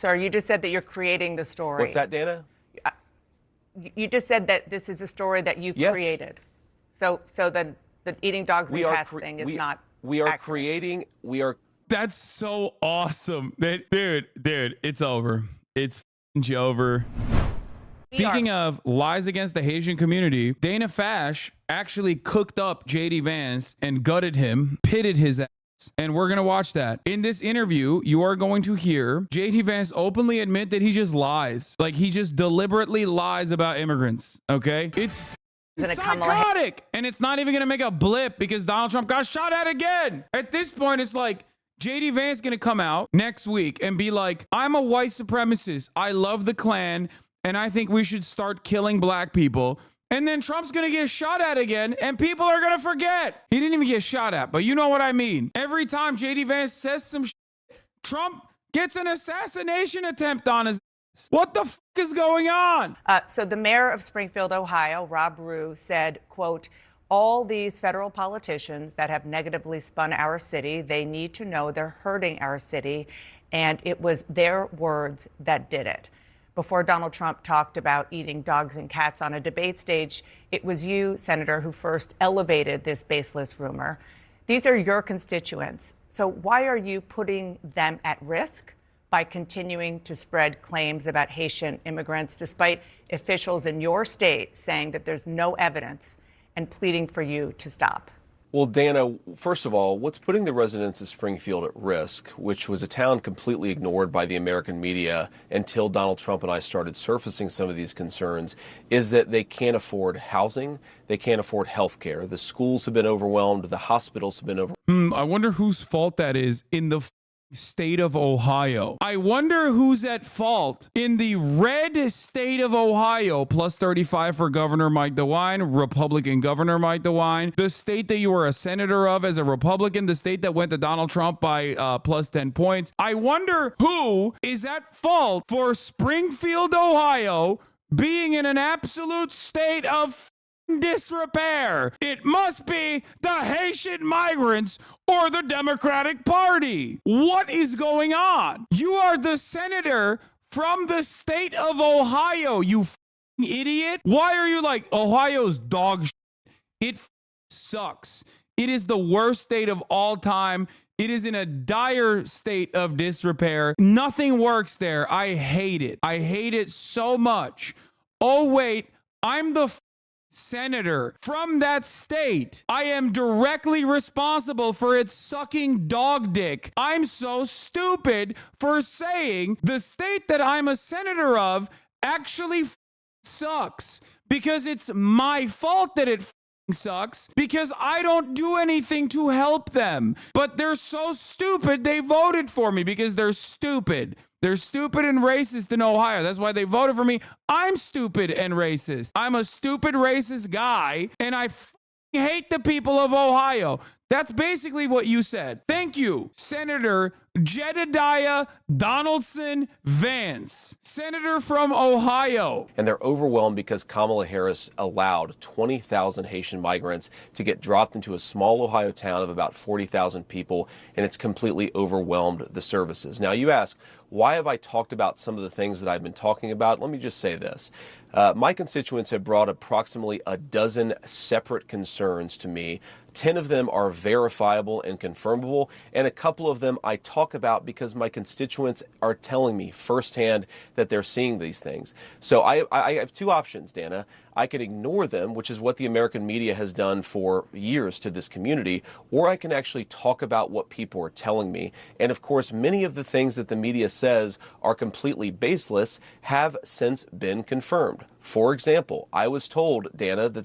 Sir, you just said that you're creating the story. What's that, Dana? You just said that this is a story that you Yes. created. So the eating dogs and cats thing is not We are accurate. creating. We are. That's so awesome. Dude, it's over. It's over. Speaking of lies against the Haitian community, Dana Fash actually cooked up JD Vance and gutted him, pitted his ass. And we're going to watch that. In this interview, you are going to hear JD Vance openly admit that he just lies. Like, he just deliberately lies about immigrants. Okay? It's psychotic. And it's not even going to make a blip because Donald Trump got shot at again. At this point, it's like, JD Vance going to come out next week and be like, I'm a white supremacist. I love the Klan. And I think we should start killing black people. And then Trump's going to get shot at again, and people are going to forget. He didn't even get shot at, but you know what I mean. Every time JD Vance says some shit, Trump gets an assassination attempt on his ass. What the fuck is going on? So the mayor of Springfield, Ohio, Rob Rue, said, quote, all these federal politicians that have negatively spun our city, they need to know they're hurting our city. And it was their words that did it. Before Donald Trump talked about eating dogs and cats on a debate stage, it was you, Senator, who first elevated this baseless rumor. These are your constituents. So why are you putting them at risk by continuing to spread claims about Haitian immigrants, despite officials in your state saying that there's no evidence and pleading for you to stop? Well, Dana, first of all, what's putting the residents of Springfield at risk, which was a town completely ignored by the American media until Donald Trump and I started surfacing some of these concerns, is that they can't afford housing, they can't afford health care. The schools have been overwhelmed, the hospitals have been overwhelmed. I wonder whose fault that is in the state of Ohio. I wonder who's at fault in the red state of Ohio. Plus 35 for Governor Mike DeWine, Republican Governor Mike DeWine, the state that you were a senator of as a Republican, the state that went to Donald Trump by plus 10 points. I wonder who is at fault for Springfield, Ohio being in an absolute state of disrepair. It must be the Haitian migrants or the Democratic Party. What is going on? You are the senator from the state of Ohio, you idiot. Why are you like Ohio's dog shit? It sucks. It is the worst state of all time. It is in a dire state of disrepair. Nothing works there. I hate it. I hate it so much. Oh, wait, I'm the senator from that state. I am directly responsible for its sucking dog dick. I'm so stupid for saying the state that I'm a senator of actually sucks because it's my fault that it sucks because I don't do anything to help them. But they're so stupid they voted for me because they're stupid. They're stupid and racist in Ohio. That's why they voted for me. I'm stupid and racist. I'm a stupid racist guy, and I hate the people of Ohio. That's basically what you said. Thank you, Senator Jedediah Donaldson Vance, senator from Ohio. And they're overwhelmed because Kamala Harris allowed 20,000 Haitian migrants to get dropped into a small Ohio town of about 40,000 people, and it's completely overwhelmed the services. Now, you ask, why have I talked about some of the things that I've been talking about? Let me just say this. My constituents have brought approximately a dozen separate concerns to me. 10 of them are verifiable and confirmable, and a couple of them I talk about because my constituents are telling me firsthand that they're seeing these things. So I have two options, Dana. I can ignore them, which is what the American media has done for years to this community, or I can actually talk about what people are telling me. And of course, many of the things that the media says are completely baseless have since been confirmed. For example, I was told, Dana, that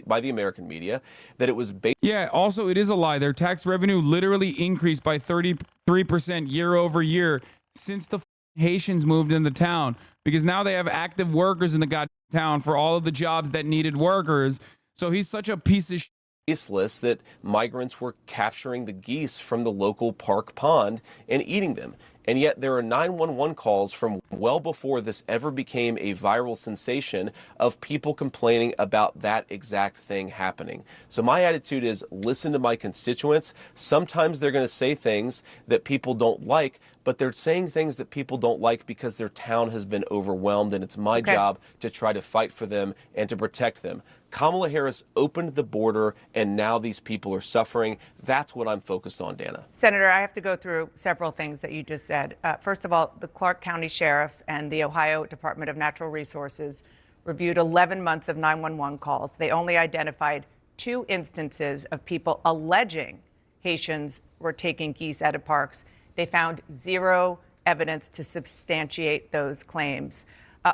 by the American media that it was Yeah, also it is a lie. Their tax revenue literally increased by 33% year over year since the Haitians moved in the town, because now they have active workers in the goddamn town for all of the jobs that needed workers. So he's such a piece of baseless that migrants were capturing the geese from the local park pond and eating them. And yet there are 911 calls from well before this ever became a viral sensation of people complaining about that exact thing happening. So my attitude is listen to my constituents. Sometimes they're going to say things that people don't like, but they're saying things that people don't like because their town has been overwhelmed, and it's my job to try to fight for them and to protect them. Kamala Harris opened the border, and now these people are suffering. That's what I'm focused on, Dana. Senator, I have to go through several things that you just said. First of all, the Clark County Sheriff and the Ohio Department of Natural Resources reviewed 11 months of 911 calls. They only identified 2 instances of people alleging Haitians were taking geese out of parks. They found 0 evidence to substantiate those claims.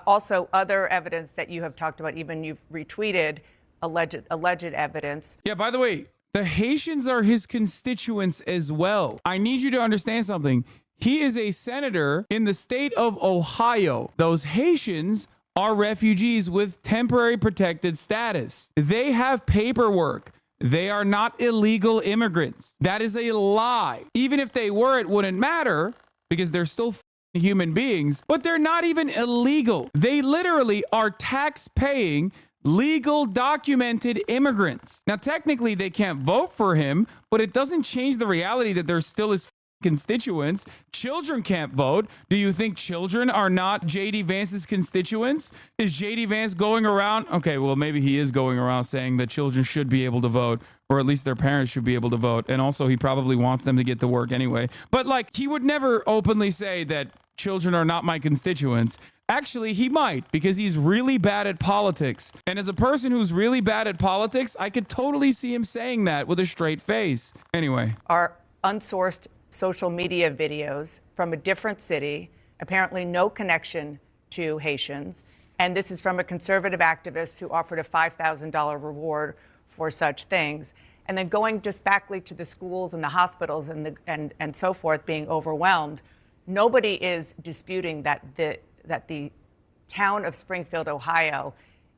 Also, other evidence that you have talked about, even you've retweeted alleged evidence. Yeah, by the way, the Haitians are his constituents as well. I need you to understand something. He is a senator in the state of Ohio. Those Haitians are refugees with temporary protected status. They have paperwork. They are not illegal immigrants. That is a lie. Even if they were, it wouldn't matter because they're still human beings, but they're not even illegal. They literally are tax-paying, legal, documented immigrants. Now, technically, they can't vote for him, but it doesn't change the reality that they're still his constituents. Children can't vote. Do you think children are not J.D. Vance's constituents? Is J.D. Vance going around? Okay, well, maybe he is going around saying that children should be able to vote, or at least their parents should be able to vote. And also, he probably wants them to get to work anyway. But like, he would never openly say that children are not my constituents. Actually, he might, because he's really bad at politics. And as a person who's really bad at politics, I could totally see him saying that with a straight face. Anyway. Our unsourced social media videos from a different city, apparently no connection to Haitians. And this is from a conservative activist who offered a $5,000 reward for such things. And then going just backly to the schools and the hospitals and so forth being overwhelmed. Nobody is disputing that the town of Springfield, Ohio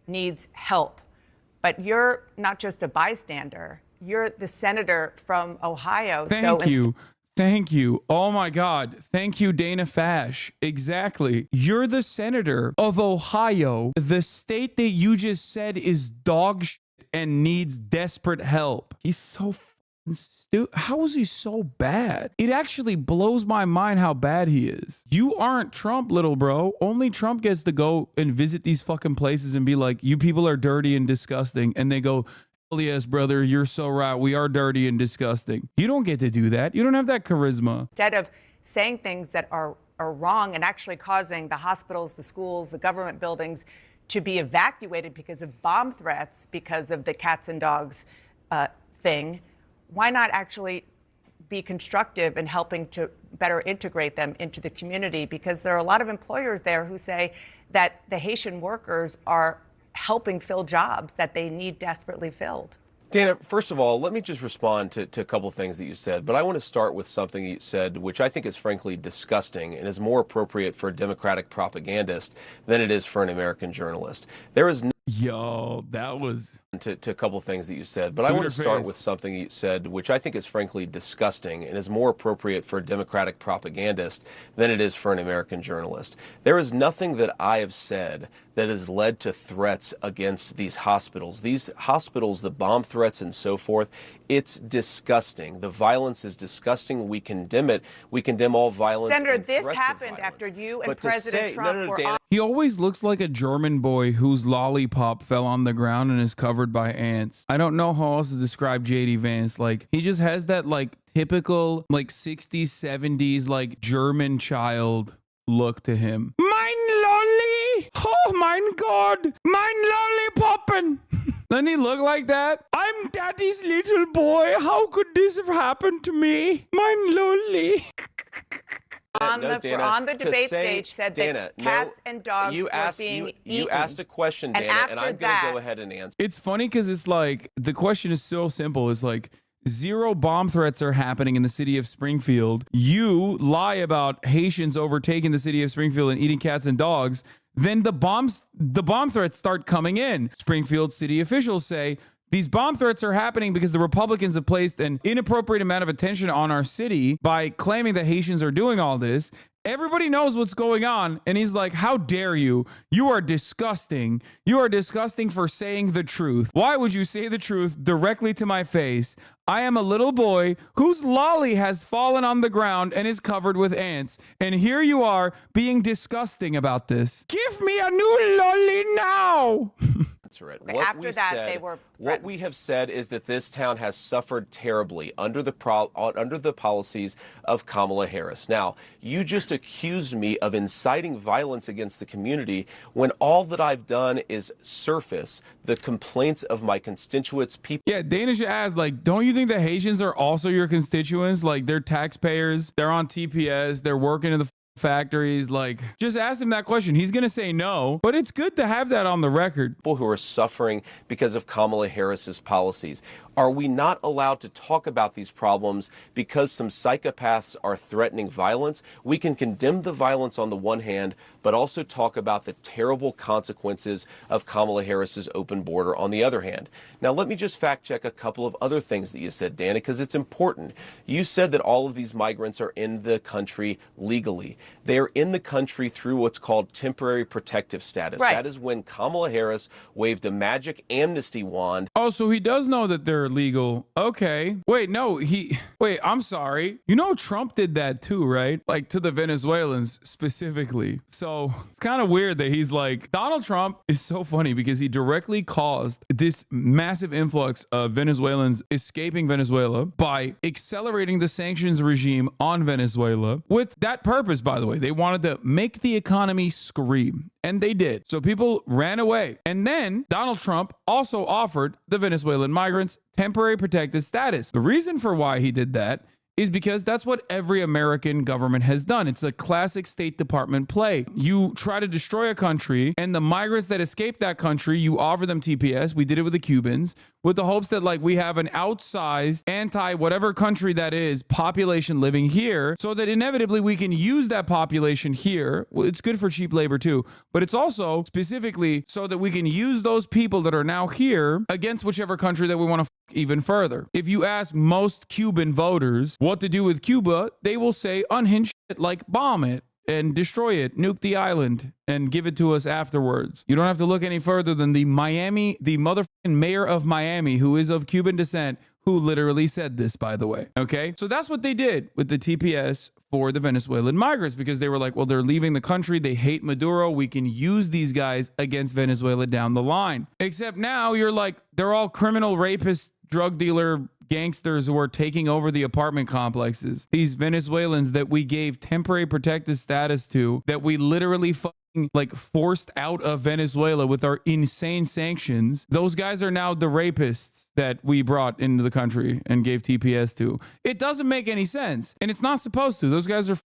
needs help. But you're not just a bystander, you're the senator from Ohio. Thank you. Thank you. Oh my God. Thank you, Dana Fash. Exactly. You're the senator of Ohio, the state that you just said is dog shit and needs desperate help. He's so stupid. How is he so bad? It actually blows my mind how bad he is. You aren't Trump, little bro. Only Trump gets to go and visit these fucking places and be like, you people are dirty and disgusting. And they go, yes, brother, you're so right. We are dirty and disgusting. You don't get to do that. You don't have that charisma. Instead of saying things that are wrong and actually causing the hospitals, the schools, the government buildings to be evacuated because of bomb threats, because of the cats and dogs thing, why not actually be constructive in helping to better integrate them into the community? Because there are a lot of employers there who say that the Haitian workers are helping fill jobs that they need desperately filled. Dana, first of all, let me just respond to a couple of things that you said, but I want to start with something you said, which I think is frankly disgusting and is more appropriate for a Democratic propagandist than it is for an American journalist. There is Yo, that was to a couple of things that you said, but I want to start with something you said, which I think is frankly disgusting and is more appropriate for a Democratic propagandist than it is for an American journalist. There is nothing that I have said that has led to threats against these hospitals. These hospitals, the bomb threats and so forth, it's disgusting. The violence is disgusting. We condemn it. We condemn all violence. Senator, and this threats happened of after violence. you and But President Trump were Dana, on. He always looks like a German boy whose lollipop fell on the ground and is covered by ants. I don't know how else to describe JD Vance. Like, he just has that like typical like 60s, 70s like German child look to him. Mein lolly! Oh mein God! Mein lollipoppen! Doesn't he look like that? I'm daddy's little boy. How could this have happened to me? Mein lolly. On the debate stage said that cats and dogs were being eaten. You asked a question, Dana, and I'm going to go ahead and answer. It's funny because it's like, the question is so simple. It's like, 0 bomb threats are happening in the city of Springfield. You lie about Haitians overtaking the city of Springfield and eating cats and dogs. Then the bomb threats start coming in. Springfield city officials say, these bomb threats are happening because the Republicans have placed an inappropriate amount of attention on our city by claiming that Haitians are doing all this. Everybody knows what's going on. And he's like, how dare you? You are disgusting. You are disgusting for saying the truth. Why would you say the truth directly to my face? I am a little boy whose lolly has fallen on the ground and is covered with ants. And here you are being disgusting about this. Give me a new lolly now. It. Okay, after that, they were what we have said is that this town has suffered terribly under the policies of Kamala Harris. Now, you just accused me of inciting violence against the community when all that I've done is surface the complaints of my constituents. People. Yeah, Dana should ask, like, don't you think the Haitians are also your constituents? Like, they're taxpayers, they're on TPS, they're working in the factories. Like, just ask him that question. He's gonna say no, but it's good to have that on the record. People who are suffering because of Kamala Harris's policies. Are we not allowed to talk about these problems because some psychopaths are threatening violence? We can condemn the violence on the one hand, but also talk about the terrible consequences of Kamala Harris's open border on the other hand. Now, let me just fact check a couple of other things that you said, Dana, because it's important. You said that all of these migrants are in the country legally. They are in the country through what's called temporary protective status. Right. That is when Kamala Harris waved a magic amnesty wand. Oh, so he does know that they're illegal. Okay. Wait, I'm sorry. You know, Trump did that too, right? Like, to the Venezuelans specifically. So it's kind of weird that he's like, Donald Trump is so funny because he directly caused this massive influx of Venezuelans escaping Venezuela by accelerating the sanctions regime on Venezuela with that purpose, by the way. They wanted to make the economy scream. And they did. So people ran away. And then Donald Trump also offered the Venezuelan migrants temporary protected status. The reason for why he did that is because that's what every American government has done. It's a classic State Department play. You try to destroy a country, and the migrants that escape that country, you offer them TPS. We did it with the Cubans, with the hopes that, like, we have an outsized anti-whatever country that is population living here, so that inevitably we can use that population here. Well, it's good for cheap labor too, but it's also specifically so that we can use those people that are now here against whichever country that we want to even further. If you ask most Cuban voters what to do with Cuba, they will say unhinged shit like bomb it and destroy it, nuke the island, and give it to us afterwards. You don't have to look any further than the motherfucking mayor of Miami, who is of Cuban descent, who literally said this, by the way. Okay? So that's what they did with the TPS for the Venezuelan migrants, because they were like, well, they're leaving the country. They hate Maduro. We can use these guys against Venezuela down the line. Except now you're like, they're all criminal rapists, drug dealer, gangsters who are taking over the apartment complexes. These Venezuelans that we gave temporary protected status to, that we literally like forced out of Venezuela with our insane sanctions. Those guys are now the rapists that we brought into the country and gave TPS to. It doesn't make any sense. And it's not supposed to. Those guys are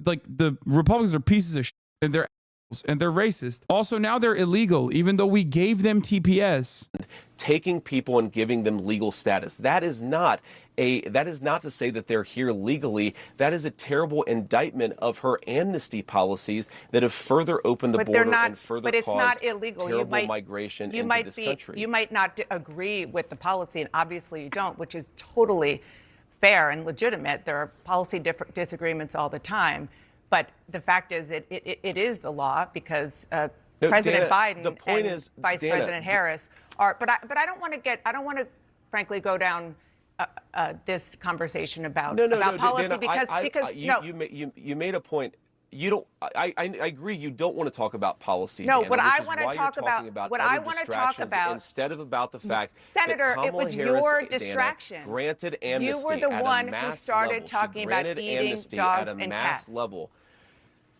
like, the Republicans are pieces of shit, and they're racist. Also, now they're illegal, even though we gave them TPS. Taking people and giving them legal status. That is not to say that they're here legally. That is a terrible indictment of her amnesty policies that have further opened the border and further caused terrible migration into this country. You might not agree with the policy, and obviously you don't, which is totally fair and legitimate. There are policy disagreements all the time. But the fact is, it is the law, because President Biden and Vice President Harris are. But I don't want to frankly go down this conversation about policy, Dana, because you made a point. You don't. I agree. You don't want to talk about policy. No, Dana, what I want to talk about instead of about the fact, Senator, that it was Harris, your distraction. Dana, granted amnesty. You were the one who started talking about eating dogs and cats. Level.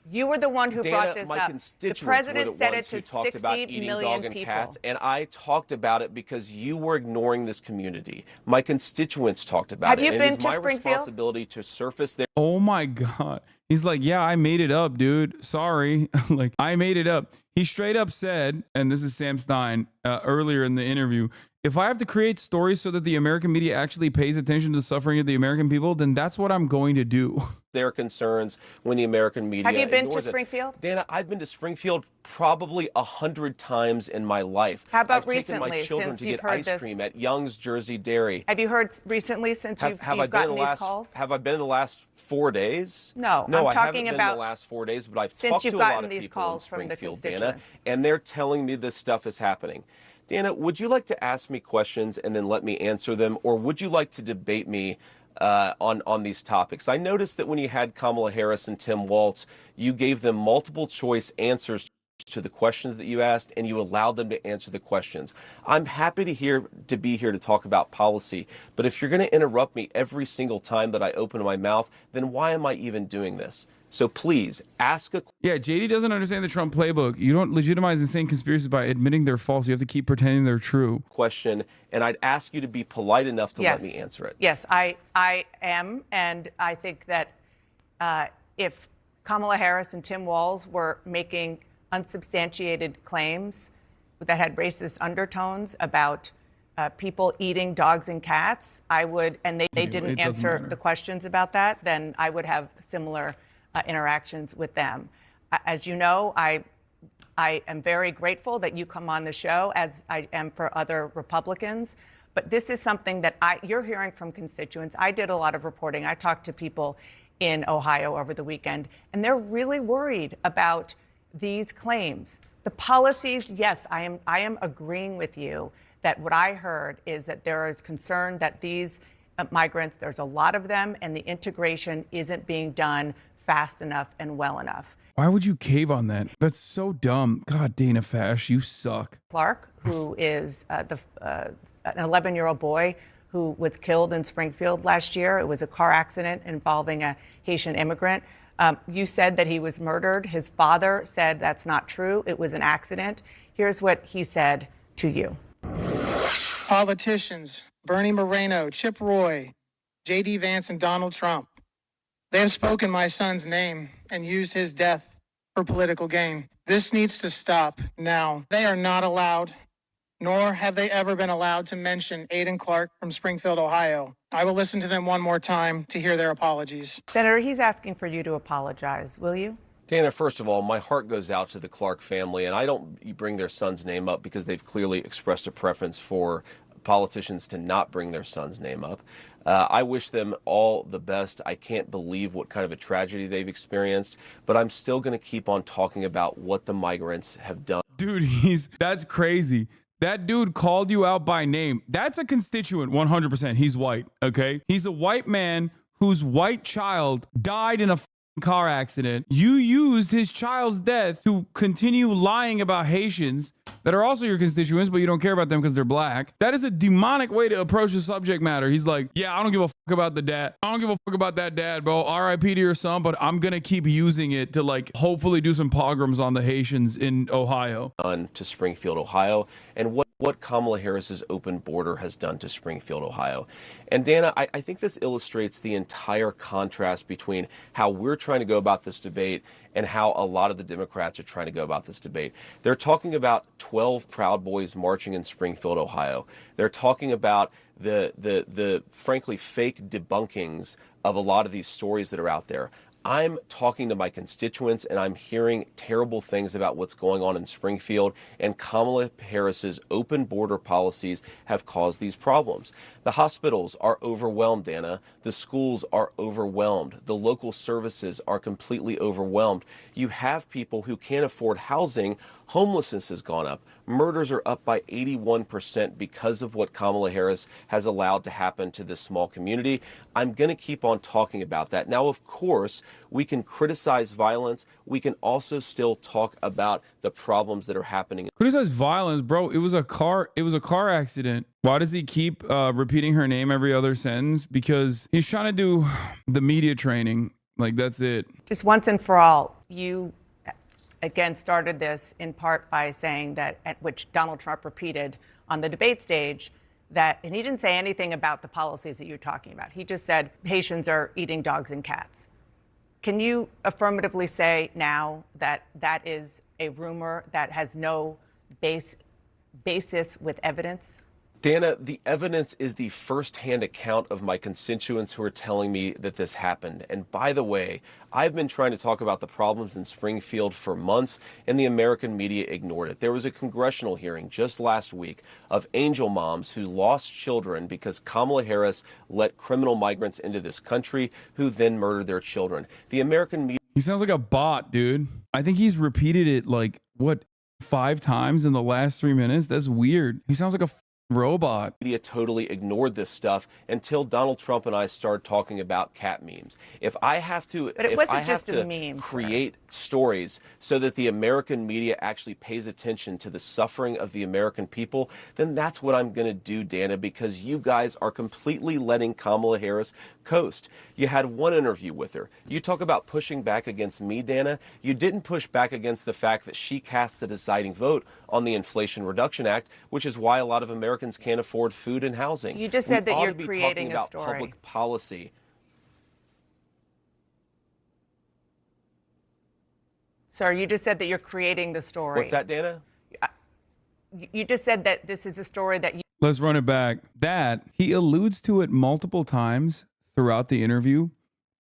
You were the one who brought this my up. Constituents the president were the said ones it to who talked about 60 eating million dog and people. cats, and I talked about it because you were ignoring this community. My constituents talked about it. Have you been it is to my Springfield? responsibility to surface their. Oh my God. He's like, yeah, I made it up, dude. Sorry. Like, I made it up. He straight up said, and this is Sam Stein earlier in the interview, If I have to create stories so that the American media actually pays attention to the suffering of the American people, then that's what I'm going to do. Their concerns when the American media Have you been to ignores it. Springfield? Dana, I've been to Springfield probably 100 times in my life. How about I've taken my recently, children since to you've get heard ice this? cream at Young's Jersey Dairy. Have you heard recently since you've Have I been gotten in the these last calls? Have I been in the last 4 days? No, no, I'm I haven't talking been about in the last 4 days, but I've since talked you've to a lot gotten of these people calls in from the Springfield, Dana, constituents. and they're telling me this stuff is happening. Dana, would you like to ask me questions and then let me answer them, or would you like to debate me on these topics? I noticed that when you had Kamala Harris and Tim Walz, you gave them multiple choice answers to the questions that you asked, and you allowed them to answer the questions. I'm happy to be here to talk about policy, but if you're going to interrupt me every single time that I open my mouth, then why am I even doing this? So please ask a Yeah, JD doesn't understand the Trump playbook. You don't legitimize insane conspiracies by admitting they're false. You have to keep pretending they're true. question, and I'd ask you to be polite enough to let Yes. me answer it. Yes, I am, and I think that if Kamala Harris and Tim Walz were making unsubstantiated claims that had racist undertones about people eating dogs and cats, I would, and they It didn't doesn't answer matter. the questions about that, then I would have similar interactions with them. As you know, I am very grateful that you come on the show, as I am for other Republicans. But this is something that you're hearing from constituents. I did a lot of reporting. I talked to people in Ohio over the weekend, and they're really worried about these claims. The policies, yes, I am agreeing with you that what I heard is that there is concern that these migrants, there's a lot of them, and the integration isn't being done fast enough and well enough. Why would you cave on that? That's so dumb. God, Dana Fash, you suck. Clark, who is an 11-year-old boy who was killed in Springfield last year. It was a car accident involving a Haitian immigrant. You said that he was murdered. His father said that's not true. It was an accident. Here's what he said to you. Politicians, Bernie Moreno, Chip Roy, J.D. Vance, and Donald Trump. They have spoken my son's name and used his death for political gain. This needs to stop now. They are not allowed, nor have they ever been allowed to mention Aiden Clark from Springfield, Ohio. I will listen to them one more time to hear their apologies. Senator, he's asking for you to apologize. Will you? Dana, first of all, my heart goes out to the Clark family, and I don't bring their son's name up because they've clearly expressed a preference for politicians to not bring their son's name up. I wish them all the best. I can't believe what kind of a tragedy they've experienced, but I'm still going to keep on talking about what the migrants have done. Dude, that's crazy. That dude called you out by name. That's a constituent, 100%. He's white, okay? He's a white man whose white child died in a car accident. You used his child's death to continue lying about Haitians that are also your constituents, but you don't care about them because they're black. That is a demonic way to approach the subject matter. He's like, yeah, I don't give a fuck about the dad. I don't give a fuck about that dad, bro. RIP to your son, but I'm going to keep using it to like hopefully do some pogroms on the Haitians in Ohio. To Springfield, Ohio, and what Kamala Harris's open border has done to Springfield, Ohio. And Dana, I think this illustrates the entire contrast between how we're trying to go about this debate and how a lot of the Democrats are trying to go about this debate. They're talking about 12 Proud Boys marching in Springfield, Ohio. They're talking about the frankly fake debunkings of a lot of these stories that are out there. I'm talking to my constituents and I'm hearing terrible things about what's going on in Springfield, and Kamala Harris's open border policies have caused these problems. The hospitals are overwhelmed, Dana. The schools are overwhelmed. The local services are completely overwhelmed. You have people who can't afford housing. Homelessness has gone up. Murders are up by 81% because of what Kamala Harris has allowed to happen to this small community. I'm going to keep on talking about that. Now, of course, we can criticize violence. We can also still talk about the problems that are happening. Criticize violence, bro. It was a car accident. Why does he keep repeating her name every other sentence? Because he's trying to do the media training. Like, that's it. Just once and for all, you again started this in part by saying that, at which Donald Trump repeated on the debate stage, that, and he didn't say anything about the policies that you're talking about. He just said Haitians are eating dogs and cats. Can you affirmatively say now that that is a rumor that has no basis with evidence? Dana, the evidence is the firsthand account of my constituents who are telling me that this happened. And by the way, I've been trying to talk about the problems in Springfield for months, and the American media ignored it. There was a congressional hearing just last week of angel moms who lost children because Kamala Harris let criminal migrants into this country who then murdered their children. The American media... He sounds like a bot, dude. I think he's repeated it like, what, 5 times in the last 3 minutes? That's weird. He sounds like a robot. Media totally ignored this stuff until Donald Trump and I started talking about cat memes. If I have to, But it if wasn't I have just to a meme, create stories so that the American media actually pays attention to the suffering of the American people, then that's what I'm going to do, Dana, because you guys are completely letting Kamala Harris coast. You had one interview with her. You talk about pushing back against me, Dana. You didn't push back against the fact that she cast the deciding vote on the Inflation Reduction Act, which is why a lot of Americans can't afford food and housing. You just said that you're creating creating a about story. Public policy. Sir, you just said that you're creating the story. What's that, Dana? You just said that this is a story that you... Let's run it back. That, he alludes to it multiple times throughout the interview,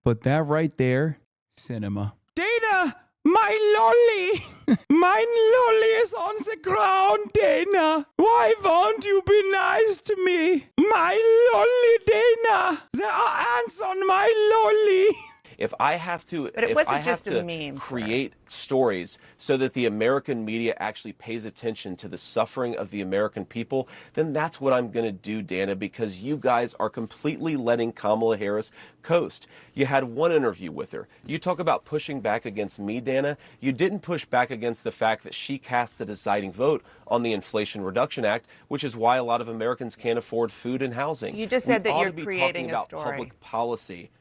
but that right there, cinema. Dana, my lolly, my lolly is on the ground, Dana. Why won't you be nice to me? My lolly, Dana. There are ants on my lolly. If I have to, But it if wasn't I have just a to meme, sir. create stories so that the American media actually pays attention to the suffering of the American people, then that's what I'm going to do, Dana, because you guys are completely letting Kamala Harris coast. You had one interview with her. You talk about pushing back against me, Dana. You didn't push back against the fact that she cast the deciding vote on the Inflation Reduction Act, which is why a lot of Americans can't afford food and housing. You just said We that ought you're to be creating talking a about story. public policy.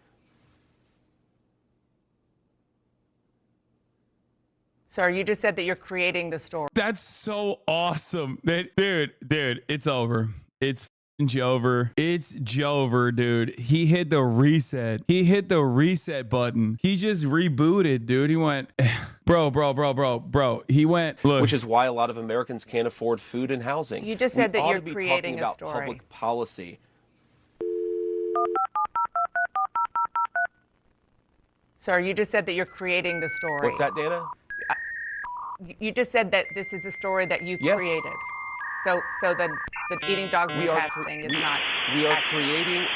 Sir, you just said that you're creating the story. That's so awesome. Dude, it's over. It's Jover. It's Jover, dude. He hit the reset. He hit the reset button. He just rebooted, dude. He went, bro. He went, look. Which is why a lot of Americans can't afford food and housing. You just said We that ought you're to be creating talking a about story. public policy. Sir, you just said that you're creating the story. What's that, Dana? You just said that this is a story that you Yes. created. So the eating dogs and cats thing is not... We are creating,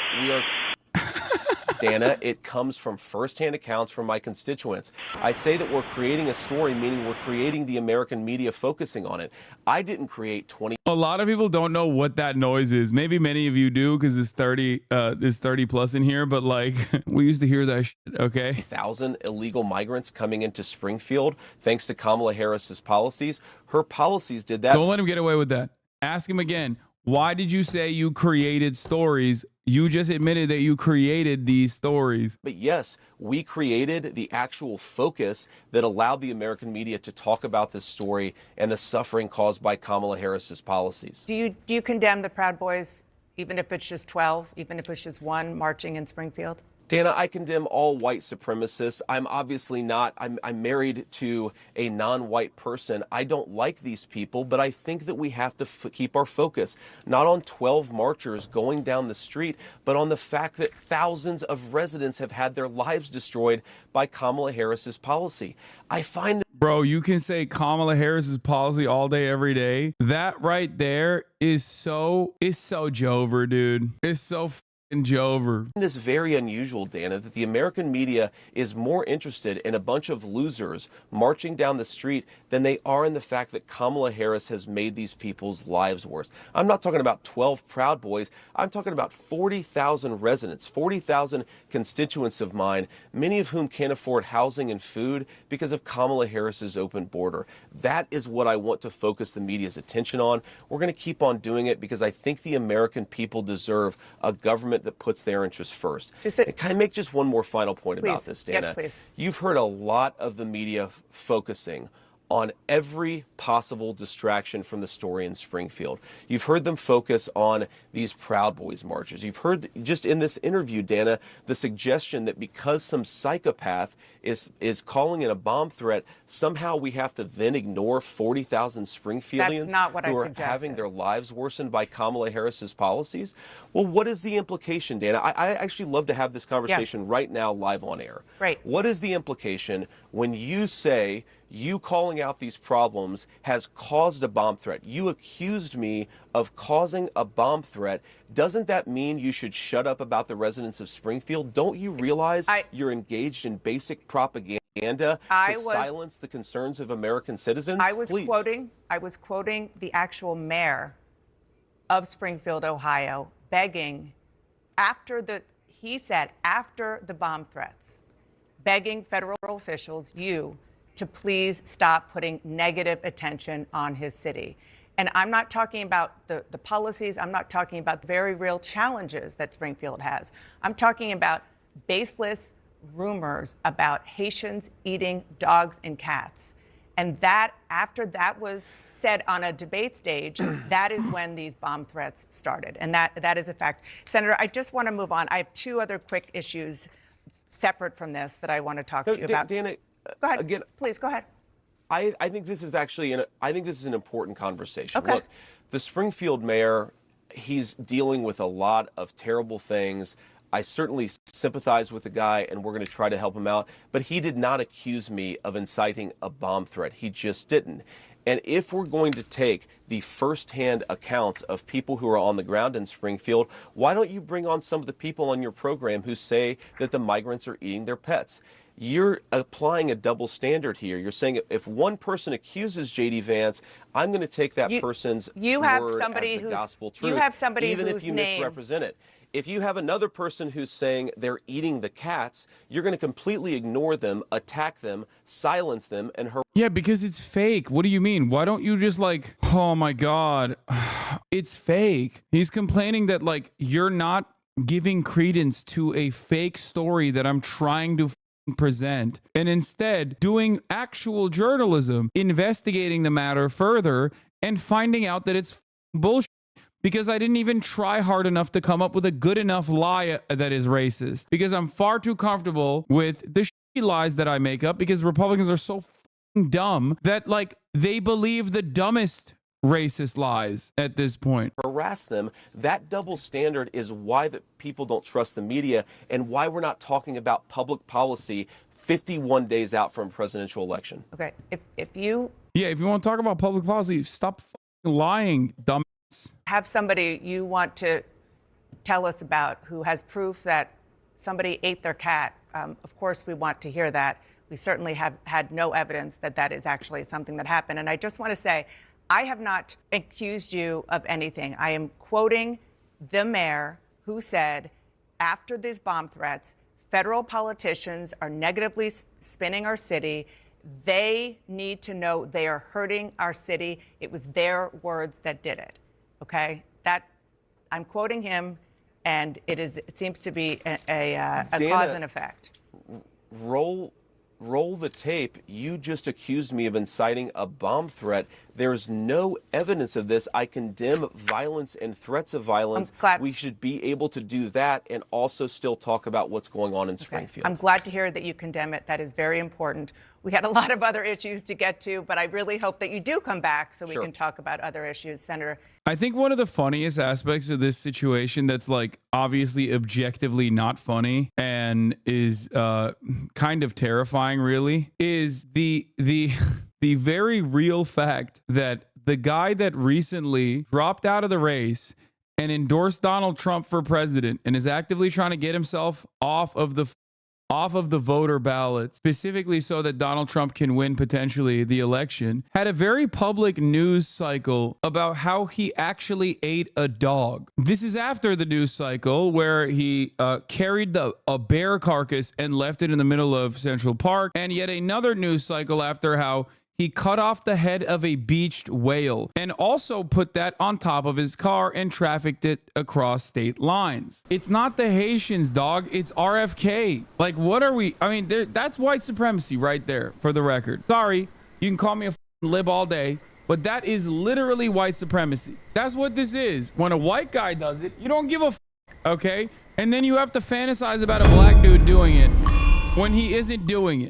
Dana, it comes from firsthand accounts from my constituents. I say that we're creating a story, meaning we're creating the American media focusing on it. I didn't create 20. A lot of people don't know what that noise is. Maybe many of you do because there's 30 plus in here, but like we used to hear that shit, okay? 1,000 illegal migrants coming into Springfield thanks to Kamala Harris's policies. Her policies did that. Don't let him get away with that. Ask him again. Why did you say you created stories? You just admitted that you created these stories. But yes, we created the actual focus that allowed the American media to talk about this story and the suffering caused by Kamala Harris's policies. Do you condemn the Proud Boys, even if it's just 12, even if it's just one marching in Springfield? Dana, I condemn all white supremacists. I'm obviously not, I'm married to a non-white person. I don't like these people, but I think that we have to keep our focus, not on 12 marchers going down the street, but on the fact that thousands of residents have had their lives destroyed by Kamala Harris's policy. I find that Bro, you can say Kamala Harris's policy all day, every day. That right there is so Jover, dude. It's so Jover. this very unusual, Dana, that the American media is more interested in a bunch of losers marching down the street than they are in the fact that Kamala Harris has made these people's lives worse. I'm not talking about 12 Proud Boys. I'm talking about 40,000 residents, 40,000 constituents of mine, many of whom can't afford housing and food because of Kamala Harris's open border. That is what I want to focus the media's attention on. We're going to keep on doing it because I think the American people deserve a government that puts their interests first. And can I make just one more final point about this, Dana? Yes, please. You've heard a lot of the media focusing on every possible distraction from the story in Springfield. You've heard them focus on these Proud Boys marches. You've heard just in this interview, Dana, the suggestion that because some psychopath is calling it a bomb threat, somehow we have to then ignore 40,000 Springfieldians who are having their lives worsened by Kamala Harris's policies. Well, what is the implication, Dana? I actually love to have this conversation right now live on air. Right. What is the implication when you say you calling out these problems has caused a bomb threat? You accused me of causing a bomb threat. Doesn't that mean you should shut up about the residents of Springfield? Don't you realize you're engaged in basic propaganda to silence the concerns of American citizens? I was quoting the actual mayor of Springfield, Ohio, begging after the bomb threats, begging federal officials, to please stop putting negative attention on his city. And I'm not talking about the policies. I'm not talking about the very real challenges that Springfield has. I'm talking about baseless rumors about Haitians eating dogs and cats. And that, after that was said on a debate stage, that is when these bomb threats started. And that is a fact. Senator, I just want to move on. I have two other quick issues separate from this that I want to talk to you about. Dana, go ahead. Again, please go ahead. I think this is actually an important conversation. Okay. Look, the Springfield mayor, he's dealing with a lot of terrible things. I certainly sympathize with the guy, and we're going to try to help him out. But he did not accuse me of inciting a bomb threat. He just didn't. And if we're going to take the firsthand accounts of people who are on the ground in Springfield, why don't you bring on some of the people on your program who say that the migrants are eating their pets? You're applying a double standard here. You're saying if one person accuses J.D. Vance, I'm going to take that person's word as the gospel truth, even if you misrepresent it. If you have another person who's saying they're eating the cats, you're going to completely ignore them, attack them, silence them, and harass. Yeah, because it's fake. What do you mean? Why don't you just oh my God, it's fake. He's complaining that you're not giving credence to a fake story that I'm trying to present, and instead doing actual journalism, investigating the matter further and finding out that it's bullshit. Because I didn't even try hard enough to come up with a good enough lie that is racist. Because I'm far too comfortable with the shitty lies that I make up, because Republicans are so dumb that they believe the dumbest racist lies at this point. Harass them. That double standard is why the people don't trust the media, and why we're not talking about public policy 51 days out from a presidential election. Okay, if you want to talk about public policy, stop lying, dumb. Have somebody you want to tell us about who has proof that somebody ate their cat, of course we want to hear that. We certainly have had no evidence that that is actually something that happened. And I just want to say, I have not accused you of anything. I am quoting the mayor who said, after these bomb threats, federal politicians are negatively spinning our city. They need to know they are hurting our city. It was their words that did it. Okay, that I'm quoting him, and it seems to be a Dana, cause and effect. Roll the tape. You just accused me of inciting a bomb threat. There's no evidence of this. I condemn violence and threats of violence. We should be able to do that and also still talk about what's going on in Springfield. I'm glad to hear that you condemn it. That is very important. We had a lot of other issues to get to, but I really hope that you do come back so we can talk about other issues. Senator. I think one of the funniest aspects of this situation that's obviously objectively not funny and is kind of terrifying really is the very real fact that the guy that recently dropped out of the race and endorsed Donald Trump for president and is actively trying to get himself off of the voter ballot, specifically so that Donald Trump can win potentially the election, had a very public news cycle about how he actually ate a dog. This is after the news cycle where he carried a bear carcass and left it in the middle of Central Park, and yet another news cycle after how he cut off the head of a beached whale and also put that on top of his car and trafficked it across state lines. It's not the Haitians, dog. It's RFK. What are we? I mean, that's white supremacy right there, for the record. Sorry, you can call me a lib all day, but that is literally white supremacy. That's what this is. When a white guy does it, you don't give a f, okay? And then you have to fantasize about a black dude doing it when he isn't doing it.